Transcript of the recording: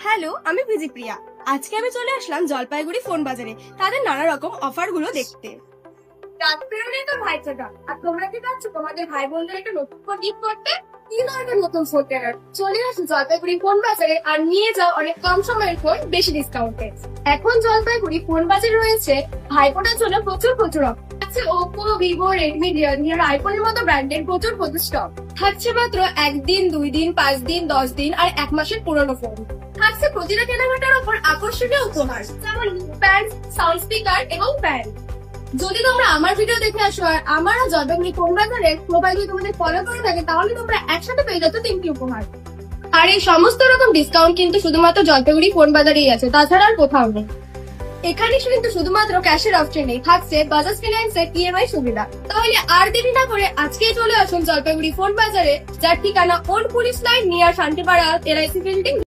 Hello, আমি বিজিপ্রিয়া। আজকে আমি চলে আসলাম জলপাইগুড়ি ফোন বাজারে তাদের নানা রকম অফার গুলো দেখতে। রাত পেরোলেই তো ভাইফোঁটা, আর তোমরা কি চাচ্ছ তোমাদের ভাই বোনদের একটা নতুন ফোন গিফট করতে? কি দরকার নতুন ফোন কেনার? চলে আসো জলপাইগুড়ি ফোন বাজারে আর নিয়ে যাও অনেক কম সময়ের ফোন বেশি ডিসকাউন্টে। এখন জলপাইগুড়ি ফোন বাজারে রয়েছে ভাইফোঁটার জন্য প্রচুর প্রচুর অফার। আছে ওপো, ভিভো, রেডমি, রিয়েলমি আর আইফোনের মতো ব্র্যান্ডের প্রচুর প্রচুর স্টক। থাকছে মাত্র 1 দিন, 2 দিন, 5 দিন, 10 দিন আর 1 মাসের পুরনো ফোন। থাকছে প্রতিটা কেনাকাটার উপর আকর্ষণীয় উপহার, যেমন প্যাড, সাউন্ড স্পিকার এবং ফ্যান। যদি তোমরা আমার ভিডিও দেখে আসো আর আমার জলপাইগুড়ি ফোন বাজারের প্রোফাইলে তোমাদের ফলো করে থাকে, তাহলে তোমরা একসাথে পেয়ে যাচ্ছ 3টি উপহার। আর এই সমস্ত রকম ডিসকাউন্ট কিন্তু শুধুমাত্র জলপাইগুড়ি ফোন বাজারেই আছে, তাছাড়া আর কোথাও নেই। এখানে কিন্তু শুধুমাত্র ক্যাশের অপশন নেই, থাকছে বাজাজ ফিন্যান্সের ইএমআই সুবিধা। তাহলে আর দেরি না করে আজকেই চলে আসুন জলপাইগুড়ি ফোন বাজারে, যার ঠিকানা old police line near Shantipara LIC building.